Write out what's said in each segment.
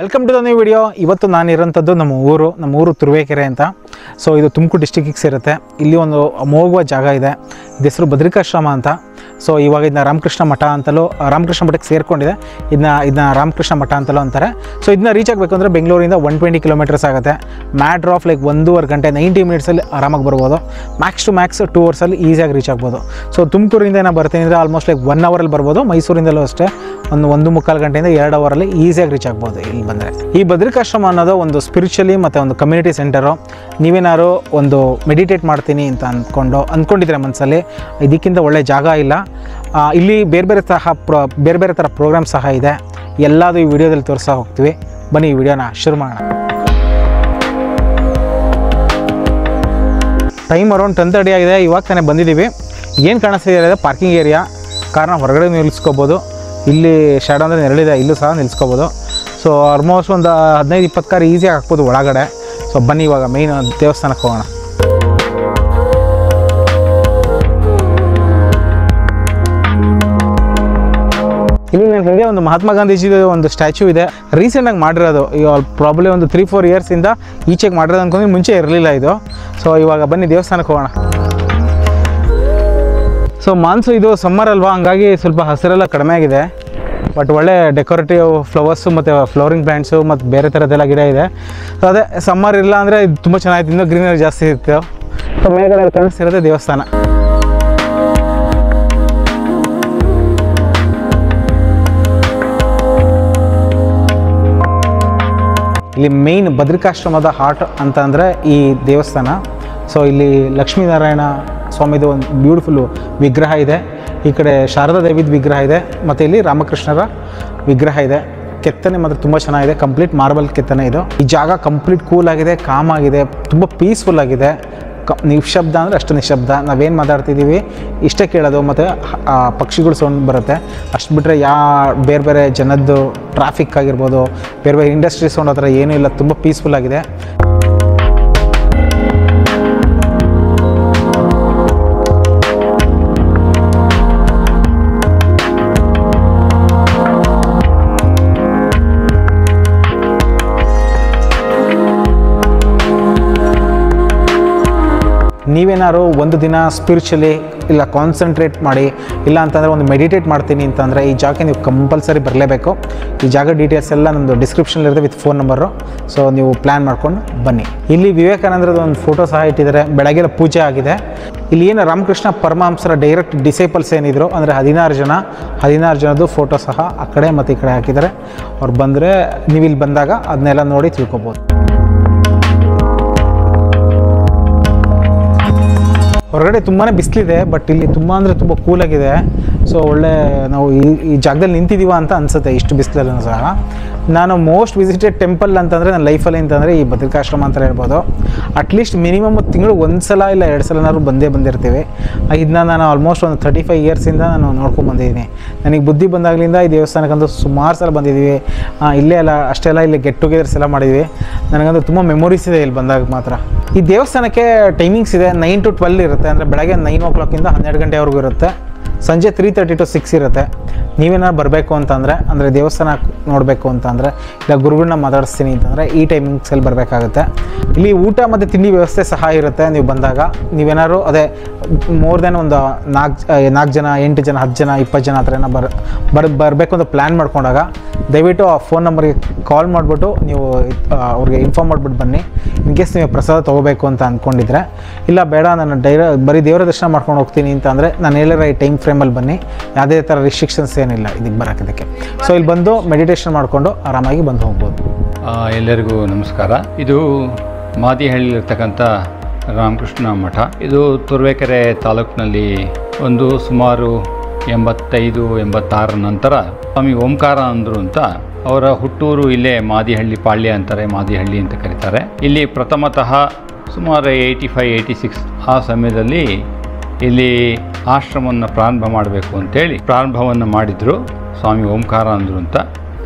Welcome to the new video. ಇವತ್ತು ನಾನು ಇರೋಂಥದ್ದು ನಮ್ಮ ಊರು ತುರುವೇಕೆರೆ ಅಂತ. ಸೊ ಇದು ತುಮಕೂರು ಡಿಸ್ಟಿಕ್ಕಿಗೆ ಸೇರುತ್ತೆ. ಇಲ್ಲಿ ಒಂದು ಅಮೋಘವಾದ ಜಾಗ ಇದೆ. ಇದು ಹೆಸರು ಬದ್ರಿಕಾಶ್ರಮ ಅಂತ. ಸೊ ಇವಾಗ ಇದನ್ನ ರಾಮಕೃಷ್ಣ ಮಠ ಅಂತಲೂ, ರಾಮಕೃಷ್ಣ ಮಠಕ್ಕೆ ಸೇರಿಕೊಂಡಿದೆ. ಇದನ್ನ ರಾಮಕೃಷ್ಣ ಮಠ ಅಂತಲೂ ಅಂತಾರೆ. ಸೊ ಇದನ್ನ ರೀಚ್ ಆಗಬೇಕು ಅಂದರೆ ಬೆಂಗಳೂರಿಂದ 120 ಕಿಲೋಮೀಟರ್ಸ್ ಆಗುತ್ತೆ. ಮ್ಯಾಟ್ರ್ ಆಫ್ ಲೈಕ್ 1.5 ಗಂಟೆ 90 ಮಿನಿಟ್ಸಲ್ಲಿ ಆರಾಮಾಗಿ ಬರ್ಬೋದು. ಮ್ಯಾಕ್ಸ್ ಟು ಮ್ಯಾಕ್ಸ್ 2 ಅವರ್ಸಲ್ಲಿ ಈಸಿಯಾಗಿ ರೀಚ್ ಆಗ್ಬೋದು. ಸೊ ತುಮಕೂರಿಂದ ನಾನು ಬರ್ತೀನಿ ಅಂದರೆ ಆಲ್ಮೋಸ್ಟ್ ಲೈಕ್ 1 ಅವರಲ್ಲಿ ಬರ್ಬೋದು. ಮೈಸೂರಿಂದಲೂ ಅಷ್ಟೇ 1.25 ಗಂಟೆಯಿಂದ 2 ಅವರಲ್ಲಿ ಈಸಿಯಾಗಿ ರೀಚ್ ಆಗ್ಬೋದು ಇಲ್ಲಿ ಬಂದರೆ. ಈ ಬದ್ರಿಕಾಶ್ರಮ ಅನ್ನೋದು ಒಂದು ಸ್ಪಿರಿಚುವಲಿ ಮತ್ತು ಒಂದು ಕಮ್ಯುನಿಟಿ ಸೆಂಟರು. ನೀವೇನಾದ್ರು ಒಂದು ಮೆಡಿಟೇಟ್ ಮಾಡ್ತೀನಿ ಅಂತ ಅಂದ್ಕೊಂಡಿದ್ರೆ ಮನಸ್ಸಲ್ಲಿ, ಇದಕ್ಕಿಂತ ಒಳ್ಳೆ ಜಾಗ ಇಲ್ಲ. ಇಲ್ಲಿ ಬೇರೆ ಬೇರೆ ಥರ ಪ್ರೋಗ್ರಾಮ್ ಸಹ ಇದೆ. ಎಲ್ಲದೂ ಈ ವಿಡಿಯೋದಲ್ಲಿ ತೋರಿಸ್ತಾ ಹೋಗ್ತೀವಿ. ಬನ್ನಿ ಈ ವಿಡಿಯೋನ ಶುರು ಮಾಡೋಣ. ಟೈಮ್ ಅರೌಂಡ್ 10:30 ಆಗಿದೆ. ಇವಾಗ ತಾನೇ ಬಂದಿದ್ದೀವಿ. ಏನು ಕಾಣಿಸ್ತಿದೆ ಪಾರ್ಕಿಂಗ್ ಏರಿಯಾ. ಕಾರಣ ಹೊರಗಡೆ ನಿಲ್ಲಿಸ್ಕೋಬೋದು. ಇಲ್ಲಿ ಶ್ಯಾಡೋ ಅಂದರೆ ನೆರಳಿದೆ, ಇಲ್ಲೂ ಸಹ ನಿಲ್ಲಿಸ್ಕೋಬೋದು. ಸೊ ಆಲ್ಮೋಸ್ಟ್ ಒಂದು 15-20 ಕಾರ್ ಈಸಿಯಾಗಿ ಹಾಕ್ಬೋದು ಒಳಗಡೆ. ಸೊ ಬನ್ನಿ ಇವಾಗ ಮೇಯ್ನ್ ದೇವಸ್ಥಾನಕ್ಕೆ ಹೋಗೋಣ. ಇಲ್ಲಿ ನನ್ನ ಹಿಂದೆ ಒಂದು ಮಹಾತ್ಮ ಗಾಂಧೀಜಿದು ಒಂದು ಸ್ಟ್ಯಾಚ್ಯೂ ಇದೆ. ರೀಸೆಂಟಾಗಿ ಮಾಡಿರೋದು. ಈಗ ಪ್ರಾಬ್ಲಿ ಒಂದು 3-4 ಇಯರ್ಸಿಂದ ಈಚೆಗೆ ಮಾಡಿರೋದು ಅಂದ್ಕೊಂಡ್ರೆ ಮುಂಚೆ ಇರಲಿಲ್ಲ ಇದು. ಸೊ ಇವಾಗ ಬನ್ನಿ ದೇವಸ್ಥಾನಕ್ಕೆ ಹೋಗೋಣ. ಸೊ ಮಾನ್ಸು ಇದು ಸಮ್ಮರ್ ಅಲ್ವಾ, ಹಂಗಾಗಿ ಸ್ವಲ್ಪ ಹಸಿರೆಲ್ಲ ಕಡಿಮೆ ಆಗಿದೆ. ಬಟ್ ಒಳ್ಳೆ ಡೆಕೋರೇಟಿವ್ ಫ್ಲವರ್ಸು ಮತ್ತು ಫ್ಲವರಿಂಗ್ ಪ್ಲ್ಯಾಂಟ್ಸು ಮತ್ತು ಬೇರೆ ಥರದ್ದೆಲ್ಲ ಗಿಡ ಇದೆ. ಸೊ ಅದೇ ಸಮ್ಮರ್ ಇಲ್ಲ ಅಂದರೆ ಇದು ತುಂಬ ಚೆನ್ನಾಗಿತ್ತು, ಇನ್ನೂ ಗ್ರೀನರಿ ಜಾಸ್ತಿ ಇತ್ತು. ಸೊ ಮೇಲ್ಗಡೆ ಕಾಣಿಸ್ತಿರುತ್ತೆ ದೇವಸ್ಥಾನ. ಇಲ್ಲಿ ಮೇಯ್ನ್ ಬದ್ರಿಕಾಶ್ರಮದ ಹಾರ್ಟ್ ಅಂತ ಅಂದರೆ ಈ ದೇವಸ್ಥಾನ. ಸೊ ಇಲ್ಲಿ ಲಕ್ಷ್ಮೀನಾರಾಯಣ ಸ್ವಾಮಿದು ಒಂದು ಬ್ಯೂಟಿಫುಲ್ಲು ವಿಗ್ರಹ ಇದೆ. ಈ ಕಡೆ ಶಾರದಾ ದೇವಿದ ವಿಗ್ರಹ ಇದೆ. ಮತ್ತು ಇಲ್ಲಿ ರಾಮಕೃಷ್ಣರ ವಿಗ್ರಹ ಇದೆ. ಕೆತ್ತನೆ ಮಾತ್ರ ತುಂಬ ಚೆನ್ನಾಗಿದೆ. ಕಂಪ್ಲೀಟ್ ಮಾರ್ಬಲ್ ಕೆತ್ತನೆ ಇದು. ಈ ಜಾಗ ಕಂಪ್ಲೀಟ್ ಕೂಲ್ ಆಗಿದೆ, ಕಾಮ್ ಆಗಿದೆ, ತುಂಬ ಪೀಸ್ಫುಲ್ ಆಗಿದೆ. ನಿಶಬ್ದ ಅಂದರೆ ಅಷ್ಟು ನಿಶಬ್ದ. ನಾವೇನು ಮಾತಾಡ್ತಿದ್ದೀವಿ ಇಷ್ಟೇ ಕೇಳೋದು, ಮತ್ತು ಪಕ್ಷಿಗಳು ಸೌಂಡ್ ಬರುತ್ತೆ. ಅಷ್ಟು ಬಿಟ್ಟರೆ ಬೇರೆ ಬೇರೆ ಜನದ್ದು ಟ್ರಾಫಿಕ್ ಆಗಿರ್ಬೋದು, ಬೇರೆ ಬೇರೆ ಇಂಡಸ್ಟ್ರಿ ಸೌಂಡ್ ಆ ಥರ ಏನೂ ಇಲ್ಲ. ತುಂಬ ಪೀಸ್ಫುಲ್ ಆಗಿದೆ. ನೀವೇನಾದ್ರು ಒಂದು ದಿನ ಸ್ಪಿರಿಚುವಲಿ ಇಲ್ಲ ಕಾನ್ಸಂಟ್ರೇಟ್ ಮಾಡಿ, ಇಲ್ಲ ಅಂತಂದರೆ ಒಂದು ಮೆಡಿಟೇಟ್ ಮಾಡ್ತೀನಿ ಅಂತಂದರೆ ಈ ಜಾಗಕ್ಕೆ ನೀವು ಕಂಪಲ್ಸರಿ ಬರಲೇಬೇಕು. ಈ ಜಾಗ ಡೀಟೇಲ್ಸ್ ಎಲ್ಲ ನಮ್ಮದು ಡಿಸ್ಕ್ರಿಪ್ಷನಲ್ಲಿರುತ್ತೆ ವಿತ್ ಫೋನ್ ನಂಬರು. ಸೊ ನೀವು ಪ್ಲ್ಯಾನ್ ಮಾಡ್ಕೊಂಡು ಬನ್ನಿ. ಇಲ್ಲಿ ವಿವೇಕಾನಂದರದ್ದು ಒಂದು ಫೋಟೋ ಸಹ ಇಟ್ಟಿದ್ದಾರೆ. ಬೆಳಗ್ಗೆಲ್ಲ ಪೂಜೆ ಆಗಿದೆ. ಇಲ್ಲಿ ಏನು ರಾಮಕೃಷ್ಣ ಪರಮಹಂಸರ ಡೈರೆಕ್ಟ್ ಡಿಸೈಪಲ್ಸ್ ಏನಿದ್ರು ಅಂದರೆ 16 ಜನದ್ದು ಫೋಟೋ ಸಹ ಆ ಕಡೆ ಮತ್ತು ಈ ಕಡೆ ಹಾಕಿದ್ದಾರೆ. ಅವ್ರು ಬಂದರೆ ನೀವು ಇಲ್ಲಿ ಬಂದಾಗ ಅದನ್ನೆಲ್ಲ ನೋಡಿ ತಿಳ್ಕೊಬೋದು. ಹೊರಗಡೆ ತುಂಬಾ ಬಿಸಿಲಿದೆ, ಬಟ್ ಇಲ್ಲಿ ತುಂಬ ಅಂದರೆ ತುಂಬ ಕೂಲಾಗಿದೆ. ಸೊ ಒಳ್ಳೆ ನಾವು ಈ ಜಾಗದಲ್ಲಿ ನಿಂತಿದ್ದೀವ ಅಂತ ಅನಿಸುತ್ತೆ ಇಷ್ಟು ಬಿಸಿಲಲ್ಲೂ ಸಹ. ನಾನು ಮೋಸ್ಟ್ ವಿಸಿಟೆಡ್ ಟೆಂಪಲ್ ಅಂತಂದರೆ ನನ್ನ ಲೈಫಲ್ಲಿ ಅಂತಂದರೆ ಈ ಬದ್ರಿಕಾಶ್ರಮ ಅಂತ ಹೇಳ್ಬೋದು. ಅಟ್ಲೀಸ್ಟ್ ಮಿನಿಮಮ್ ತಿಂಗಳು 1 ಸಲ ಇಲ್ಲ 2 ಸಲನಾದ್ರು ಬಂದಿರ್ತೀವಿ. ಇದನ್ನ ನಾನು ಆಲ್ಮೋಸ್ಟ್ ಒಂದು 35 ಇಯರ್ಸಿಂದ ನಾನು ನೋಡ್ಕೊಂಡ್ಬಂದಿದ್ದೀನಿ. ನನಗೆ ಬುದ್ಧಿ ಬಂದಾಗಲಿಂದ ಈ ದೇವಸ್ಥಾನಕ್ಕಂತೂ ಸುಮಾರು ಸಲ ಬಂದಿದ್ದೀವಿ. ಇಲ್ಲೇ ಅಲ್ಲ ಅಷ್ಟೆಲ್ಲ ಇಲ್ಲಿ ಗೆಟ್ ಟುಗೆದರ್ಸ್ ಎಲ್ಲ ಮಾಡಿದ್ವಿ. ನನಗಂತೂ ತುಂಬ ಮೆಮೊರೀಸ್ ಇದೆ ಇಲ್ಲಿ ಬಂದಾಗ ಮಾತ್ರ. ಈ ದೇವಸ್ಥಾನಕ್ಕೆ ಟೈಮಿಂಗ್ಸ್ ಇದೆ. 9 to 12 ಇರುತ್ತೆ. ಅಂದರೆ ಬೆಳಗ್ಗೆ 9 o'clock-ಇಂದ 12 ಗಂಟೆವರೆಗೂ ಇರುತ್ತೆ. ಸಂಜೆ 3:30 to 6 ಇರುತ್ತೆ. ನೀವೇನಾದ್ರು ಬರಬೇಕು ಅಂತಂದರೆ, ಅಂದರೆ ದೇವಸ್ಥಾನ ನೋಡಬೇಕು ಅಂತಂದರೆ, ಇಲ್ಲ ಗುರುಗಳನ್ನ ಮಾತಾಡಿಸ್ತೀನಿ ಅಂತಂದರೆ ಈ ಟೈಮಿಂಗ್ಸಲ್ಲಿ ಬರಬೇಕಾಗುತ್ತೆ. ಇಲ್ಲಿ ಊಟ ಮತ್ತು ತಿಂಡಿ ವ್ಯವಸ್ಥೆ ಸಹ ಇರುತ್ತೆ. ನೀವು ಬಂದಾಗ ನೀವೇನಾದ್ರು ಅದೇ ಮೋರ್ ದೆನ್ ಒಂದು 4 ಜನ 8 ಜನ 10 ಜನ 20 ಜನ ಆ ಥರ ಏನೋ ಬರಬೇಕು ಅಂತ ಪ್ಲ್ಯಾನ್ ಮಾಡ್ಕೊಂಡಾಗ ದಯವಿಟ್ಟು ಆ ಫೋನ್ ನಂಬರ್ಗೆ ಕಾಲ್ ಮಾಡಿಬಿಟ್ಟು ನೀವು ಅವ್ರಿಗೆ ಇನ್ಫಾರ್ಮ್ ಮಾಡಿಬಿಟ್ಟು ಬನ್ನಿ. ಇನ್ ಕೇಸ್ ನೀವು ಪ್ರಸಾದ ತೊಗೋಬೇಕು ಅಂತ ಅಂದ್ಕೊಂಡಿದ್ರೆ, ಇಲ್ಲ ಬೇಡ ನಾನು ಬರೀ ದೇವರ ದರ್ಶನ ಮಾಡ್ಕೊಂಡು ಹೋಗ್ತೀನಿ ಅಂತ ಅಂದರೆ ನಾನು ಹೇಳಿರೋ ಈ ಟೈಮ್ ಫ್ರೇಮಲ್ಲಿ ಬನ್ನಿ. ಯಾವುದೇ ಥರ ರಿಸ್ಟ್ರಿಕ್ಷನ್ಸ್ ಏನಿಲ್ಲ ಇದಕ್ಕೆ ಬರೋಕ್ಕೆ. ಸೊ ಇಲ್ಲಿ ಬಂದು ಮೆಡಿಟೇಷನ್ ಮಾಡಿಕೊಂಡು ಆರಾಮಾಗಿ ಬಂದು ಹೋಗ್ಬೋದು. ಎಲ್ಲರಿಗೂ ನಮಸ್ಕಾರ. ಇದು ಮಾದಿಹಳ್ಳಿಲಿರ್ತಕ್ಕಂಥ ರಾಮಕೃಷ್ಣ ಮಠ. ಇದು ತುರುವೇಕೆರೆ ತಾಲೂಕಿನಲ್ಲಿ ಒಂದು ಸುಮಾರು 85-86 ನಂತರ ಸ್ವಾಮಿ ಓಂಕಾರಾನಂದರು ಅಂತ ಅವರ ಹುಟ್ಟೂರು ಇಲ್ಲೇ ಮಾದಿಹಳ್ಳಿ ಪಾಳ್ಯ ಅಂತಾರೆ, ಮಾದಿಹಳ್ಳಿ ಅಂತ ಕರೀತಾರೆ. ಇಲ್ಲಿ ಪ್ರಥಮತಃ ಸುಮಾರು 85-86 ಆ ಸಮಯದಲ್ಲಿ ಇಲ್ಲಿ ಆಶ್ರಮವನ್ನು ಪ್ರಾರಂಭ ಮಾಡಬೇಕು ಅಂತೇಳಿ ಪ್ರಾರಂಭವನ್ನು ಮಾಡಿದರು ಸ್ವಾಮಿ ಓಂಕಾರಾನಂದರು ಅಂತ.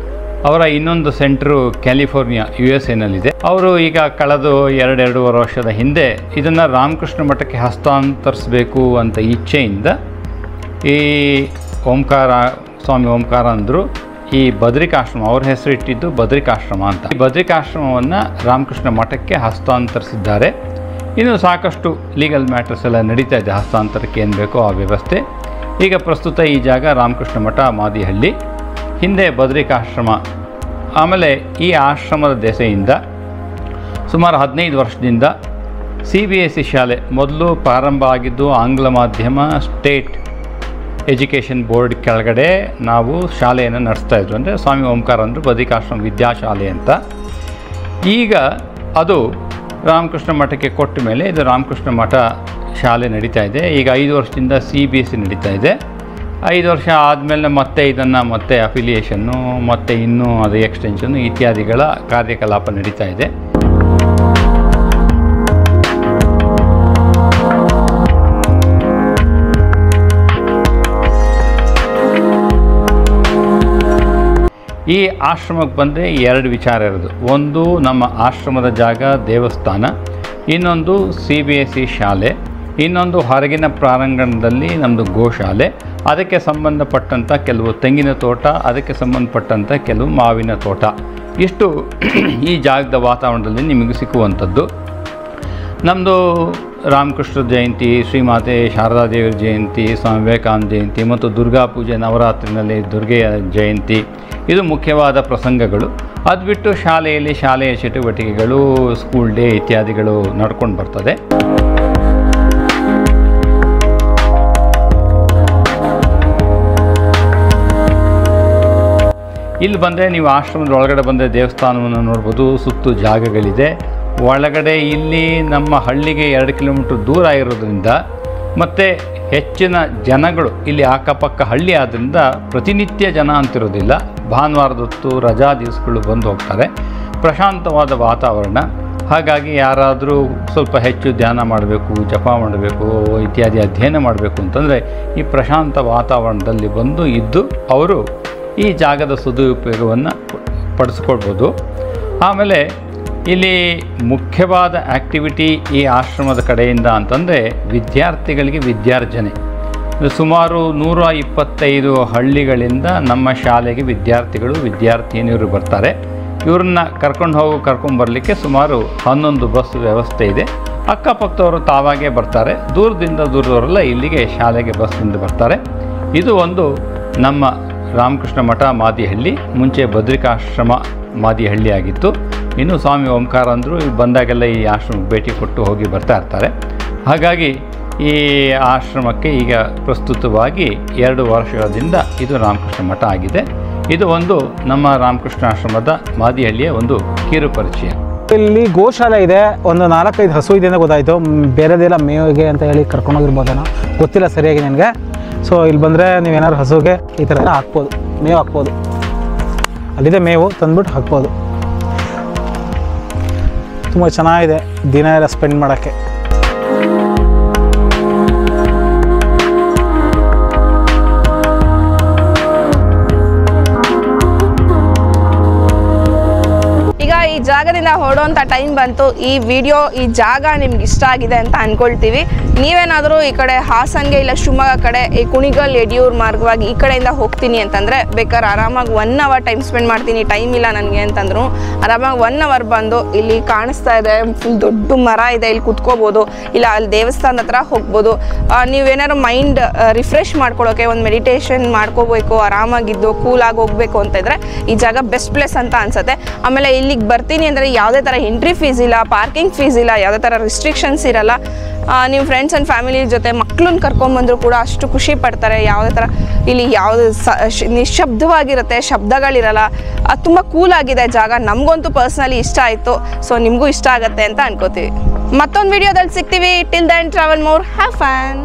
ಅವರ ಇನ್ನೊಂದು ಸೆಂಟ್ರು ಕ್ಯಾಲಿಫೋರ್ನಿಯಾ USA-ನಲ್ಲಿದೆ. ಅವರು ಈಗ ಕಳೆದ 2-2.5 ವರ್ಷದ ಹಿಂದೆ ಇದನ್ನು ರಾಮಕೃಷ್ಣ ಮಠಕ್ಕೆ ಹಸ್ತಾಂತರಿಸಬೇಕು ಅಂತ ಇಚ್ಛೆಯಿಂದ ಈ ಸ್ವಾಮಿ ಓಂಕಾರಾನಂದರು ಈ ಬದ್ರಿಕಾಶ್ರಮ, ಅವ್ರ ಹೆಸರಿಟ್ಟಿದ್ದು ಬದ್ರಿಕಾಶ್ರಮ ಅಂತ. ಈ ಬದ್ರಿಕಾಶ್ರಮವನ್ನು ರಾಮಕೃಷ್ಣ ಮಠಕ್ಕೆ ಹಸ್ತಾಂತರಿಸಿದ್ದಾರೆ. ಇನ್ನು ಸಾಕಷ್ಟು ಲೀಗಲ್ ಮ್ಯಾಟರ್ಸ್ ಎಲ್ಲ ನಡೀತಾ ಇದೆ, ಹಸ್ತಾಂತರಕ್ಕೆ ಏನು ಬೇಕೋ ಆ ವ್ಯವಸ್ಥೆ. ಈಗ ಪ್ರಸ್ತುತ ಈ ಜಾಗ ರಾಮಕೃಷ್ಣ ಮಠ ಮಾದಿಹಳ್ಳಿ, ಹಿಂದೆ ಬದ್ರಿಕಾಶ್ರಮ. ಆಮೇಲೆ ಈ ಆಶ್ರಮದ ದೆಸೆಯಿಂದ ಸುಮಾರು 15 ವರ್ಷದಿಂದ CBSE ಶಾಲೆ ಮೊದಲು ಪ್ರಾರಂಭ ಆಗಿದ್ದು ಆಂಗ್ಲ ಮಾಧ್ಯಮ ಸ್ಟೇಟ್ ಎಜುಕೇಷನ್ ಬೋರ್ಡ್ ಕೆಳಗಡೆ ನಾವು ಶಾಲೆಯನ್ನು ನಡೆಸ್ತಾಯಿದ್ರು. ಅಂದರೆ ಸ್ವಾಮಿ ಓಂಕಾರಾನಂದರು ಬದ್ರಿಕಾಶ್ರಮ ವಿದ್ಯಾಶಾಲೆ ಅಂತ. ಈಗ ಅದು ರಾಮಕೃಷ್ಣ ಮಠಕ್ಕೆ ಕೊಟ್ಟ ಮೇಲೆ ಇದು ರಾಮಕೃಷ್ಣ ಮಠ ಶಾಲೆ ನಡೀತಾ ಇದೆ. ಈಗ 5 ವರ್ಷದಿಂದ CBSE ನಡೀತಾ ಇದೆ. 5 ವರ್ಷ ಆದಮೇಲೆ ಮತ್ತೆ ಇದನ್ನು ಮತ್ತೆ ಅಫಿಲಿಯೇಷನ್ನು ಮತ್ತು ಇನ್ನೂ ಅದು ಎಕ್ಸ್ಟೆನ್ಷನ್ನು ಇತ್ಯಾದಿಗಳ ಕಾರ್ಯಕಲಾಪ ನಡೀತಾ ಇದೆ. ಈ ಆಶ್ರಮಕ್ಕೆ ಬಂದರೆ 2 ವಿಚಾರ ಇರೋದು. ಒಂದು ನಮ್ಮ ಆಶ್ರಮದ ಜಾಗ ದೇವಸ್ಥಾನ, ಇನ್ನೊಂದು CBSE ಶಾಲೆ, ಇನ್ನೊಂದು ಹೊರಗಿನ ಪ್ರಾರಂಗಣದಲ್ಲಿ ನಮ್ಮದು ಗೋಶಾಲೆ, ಅದಕ್ಕೆ ಸಂಬಂಧಪಟ್ಟಂಥ ಕೆಲವು ತೆಂಗಿನ ತೋಟ, ಅದಕ್ಕೆ ಸಂಬಂಧಪಟ್ಟಂಥ ಕೆಲವು ಮಾವಿನ ತೋಟ. ಇಷ್ಟು ಈ ಜಾಗದ ವಾತಾವರಣದಲ್ಲಿ ನಿಮಗೆ ಸಿಕ್ಕುವಂಥದ್ದು. ನಮ್ಮದು ರಾಮಕೃಷ್ಣ ಜಯಂತಿ, ಶ್ರೀಮಾತೆ ಶಾರದಾದೇವಿ ಜಯಂತಿ, ಸ್ವಾಮಿ ವಿವೇಕಾನಂದ ಜಯಂತಿ ಮತ್ತು ದುರ್ಗಾ ಪೂಜೆ, ನವರಾತ್ರಿನಲ್ಲಿ ದುರ್ಗೆಯ ಜಯಂತಿ, ಇದು ಮುಖ್ಯವಾದ ಪ್ರಸಂಗಗಳು. ಅದು ಬಿಟ್ಟು ಶಾಲೆಯಲ್ಲಿ ಶಾಲೆಯ ಚಟುವಟಿಕೆಗಳು, ಸ್ಕೂಲ್ ಡೇ ಇತ್ಯಾದಿಗಳು ನಡ್ಕೊಂಡು ಬರ್ತದೆ. ಇಲ್ಲಿ ಬಂದರೆ ನೀವು ಆಶ್ರಮದ ಒಳಗಡೆ ಬಂದರೆ ದೇವಸ್ಥಾನವನ್ನು ನೋಡ್ಬೋದು. ಸುತ್ತು ಜಾಗಗಳಿದೆ ಒಳಗಡೆ. ಇಲ್ಲಿ ನಮ್ಮ ಹಳ್ಳಿಗೆ 2 ಕಿಲೋಮೀಟ್ರ್ ದೂರ ಇರೋದ್ರಿಂದ ಮತ್ತು ಹೆಚ್ಚಿನ ಜನಗಳು ಇಲ್ಲಿ ಅಕ್ಕಪಕ್ಕ ಹಳ್ಳಿ ಆದ್ದರಿಂದ ಪ್ರತಿನಿತ್ಯ ಜನ ಅಂತಿರೋದಿಲ್ಲ. ಭಾನುವಾರದೊತ್ತು ರಜಾ ದಿವಸಗಳು ಬಂದು ಹೋಗ್ತಾರೆ. ಪ್ರಶಾಂತವಾದ ವಾತಾವರಣ. ಹಾಗಾಗಿ ಯಾರಾದರೂ ಸ್ವಲ್ಪ ಹೆಚ್ಚು ಧ್ಯಾನ ಮಾಡಬೇಕು, ಜಪ ಮಾಡಬೇಕು, ಇತ್ಯಾದಿ ಅಧ್ಯಯನ ಮಾಡಬೇಕು ಅಂತಂದರೆ ಈ ಪ್ರಶಾಂತ ವಾತಾವರಣದಲ್ಲಿ ಬಂದು ಇದ್ದು ಅವರು ಈ ಜಾಗದ ಸದುಪಯೋಗವನ್ನು ಪಡಿಸ್ಕೊಳ್ಬೋದು. ಆಮೇಲೆ ಇಲ್ಲಿ ಮುಖ್ಯವಾದ ಆ್ಯಕ್ಟಿವಿಟಿ ಈ ಆಶ್ರಮದ ಕಡೆಯಿಂದ ಅಂತಂದರೆ ವಿದ್ಯಾರ್ಥಿಗಳಿಗೆ ವಿದ್ಯಾರ್ಜನೆ. ಸುಮಾರು 125 ಹಳ್ಳಿಗಳಿಂದ ನಮ್ಮ ಶಾಲೆಗೆ ವಿದ್ಯಾರ್ಥಿಗಳು ವಿದ್ಯಾರ್ಥಿನಿಯರು ಬರ್ತಾರೆ. ಇವ್ರನ್ನ ಕರ್ಕೊಂಬರಲಿಕ್ಕೆ ಸುಮಾರು 11 ಬಸ್ ವ್ಯವಸ್ಥೆ ಇದೆ. ಅಕ್ಕಪಕ್ಕದವರು ತಾವಾಗೇ ಬರ್ತಾರೆ. ದೂರದವರೆಲ್ಲ ಇಲ್ಲಿಗೆ ಶಾಲೆಗೆ ಬಸ್ಸಿಂದ ಬರ್ತಾರೆ. ಇದು ಒಂದು ನಮ್ಮ ರಾಮಕೃಷ್ಣ ಮಠ ಮಾದಿಹಳ್ಳಿ. ಮುಂಚೆ ಬದ್ರಿಕಾಶ್ರಮ ಮಾದಿಹಳ್ಳಿ ಆಗಿತ್ತು. ಇನ್ನು ಸ್ವಾಮಿ ಓಂಕಾರಾನಂದರು ಬಂದಾಗೆಲ್ಲ ಈ ಆಶ್ರಮಕ್ಕೆ ಭೇಟಿ ಕೊಟ್ಟು ಹೋಗಿ ಬರ್ತಾ ಇರ್ತಾರೆ. ಹಾಗಾಗಿ ಈ ಆಶ್ರಮಕ್ಕೆ ಈಗ ಪ್ರಸ್ತುತವಾಗಿ 2 ವರ್ಷದಿಂದ ಇದು ರಾಮಕೃಷ್ಣ ಮಠ ಆಗಿದೆ. ಇದು ಒಂದು ನಮ್ಮ ರಾಮಕೃಷ್ಣ ಆಶ್ರಮದ ಮಾದಿಹಳ್ಳಿಯ ಒಂದು ಕಿರು ಪರಿಚಯ. ಇಲ್ಲಿ ಗೋಶಾಲೆ ಇದೆ, ಒಂದು 4-5 ಹಸು ಇದೆ ಅಂತ ಗೊತ್ತಾಯಿತು. ಬೇರೆದೆಲ್ಲ ಮೇವಿಗೆ ಅಂತ ಹೇಳಿ ಕರ್ಕೊಂಡೋಗಿರ್ಬೋದೇನೋ, ಗೊತ್ತಿಲ್ಲ ಸರಿಯಾಗಿ ನನಗೆ. ಸೊ ಇಲ್ಲಿ ಬಂದರೆ ನೀವೇನಾದ್ರು ಹಸುಗೆ ಈ ಥರ ಹಾಕ್ಬೋದು, ಮೇವು ಹಾಕ್ಬೋದು. ಅಲ್ಲಿದೆ ಮೇವು ತಂದ್ಬಿಟ್ಟು ಹಾಕ್ಬೋದು. ತುಂಬ ಚೆನ್ನಾಗಿದೆ ದಿನ ಎಲ್ಲ ಸ್ಪೆಂಡ್ ಮಾಡೋಕ್ಕೆ. ಈಗ ಈ ಜಾಗದಿಂದ ಹೊರಡುವಂಥ ಟೈಮ್ ಬಂತು. ಈ ಜಾಗ ನಿಮ್ಗೆ ಇಷ್ಟ ಆಗಿದೆ ಅಂತ ಅಂದ್ಕೊಳ್ತೀವಿ. ನೀವೇನಾದರೂ ಈ ಕಡೆ ಹಾಸನ್ಗೆ ಇಲ್ಲ ಶಿವಮೊಗ್ಗ ಕಡೆ ಈ ಕುಣಿಗಲ್ ಯಡಿಯೂರು ಮಾರ್ಗವಾಗಿ ಈ ಕಡೆಯಿಂದ ಹೋಗ್ತೀನಿ ಅಂತಂದರೆ ಬೇಕಾದ್ರೆ ಆರಾಮಾಗಿ 1 ಅವರ್ ಟೈಮ್ ಸ್ಪೆಂಡ್ ಮಾಡ್ತೀನಿ, ಟೈಮ್ ಇಲ್ಲ ನನಗೆ ಅಂತಂದ್ರು ಆರಾಮಾಗಿ 1 ಅವರ್ ಬಂದು ಇಲ್ಲಿ ಕಾಣಿಸ್ತಾ ಇದೆ ಫುಲ್ ದೊಡ್ಡ ಮರ ಇದೆ, ಇಲ್ಲಿ ಕುತ್ಕೋಬೋದು. ಇಲ್ಲ ಅಲ್ಲಿ ದೇವಸ್ಥಾನದ ಹತ್ರ ಹೋಗ್ಬೋದು. ನೀವೇನಾದ್ರು ಮೈಂಡ್ ರಿಫ್ರೆಶ್ ಮಾಡ್ಕೊಳ್ಳೋಕೆ ಒಂದು ಮೆಡಿಟೇಷನ್ ಮಾಡ್ಕೋಬೇಕು, ಆರಾಮಾಗಿದ್ದು ಕೂಲಾಗಿ ಹೋಗಬೇಕು ಅಂತ ಇದ್ದರೆ ಈ ಜಾಗ ಬೆಸ್ಟ್ ಪ್ಲೇಸ್ ಅಂತ ಅನ್ಸುತ್ತೆ. ಆಮೇಲೆ ಇಲ್ಲಿಗೆ ಬರ್ತೀನಿ ಅಂದರೆ ಯಾವುದೇ ಥರ ಎಂಟ್ರಿ ಫೀಸ್ ಇಲ್ಲ, ಪಾರ್ಕಿಂಗ್ ಫೀಸ್ ಇಲ್ಲ, ಯಾವುದೇ ಥರ ರಿಸ್ಟ್ರಿಕ್ಷನ್ಸ್ ಇರಲ್ಲ. ನೀವು ಫ್ರೆಂಡ್ಸ್ ಆ್ಯಂಡ್ ಫ್ಯಾಮಿಲಿ ಜೊತೆ ಮಕ್ಕಳನ್ನ ಕರ್ಕೊಂಬಂದರೂ ಕೂಡ ಅಷ್ಟು ಖುಷಿ ಪಡ್ತಾರೆ. ಯಾವುದೇ ಥರ ಇಲ್ಲಿ ಯಾವುದು ನಿಶ್ಶಬ್ದವಾಗಿರುತ್ತೆ, ಶಬ್ದಗಳಿರಲ್ಲ. ತುಂಬ ಕೂಲಾಗಿದೆ ಜಾಗ. ನಮಗಂತೂ ಪರ್ಸ್ನಲಿ ಇಷ್ಟ ಆಯಿತು. ಸೊ ನಿಮಗೂ ಇಷ್ಟ ಆಗುತ್ತೆ ಅಂತ ಅನ್ಕೋತೀವಿ. ಮತ್ತೊಂದು ವಿಡಿಯೋದಲ್ಲಿ ಸಿಗ್ತೀವಿ. Till then travel more, have fun.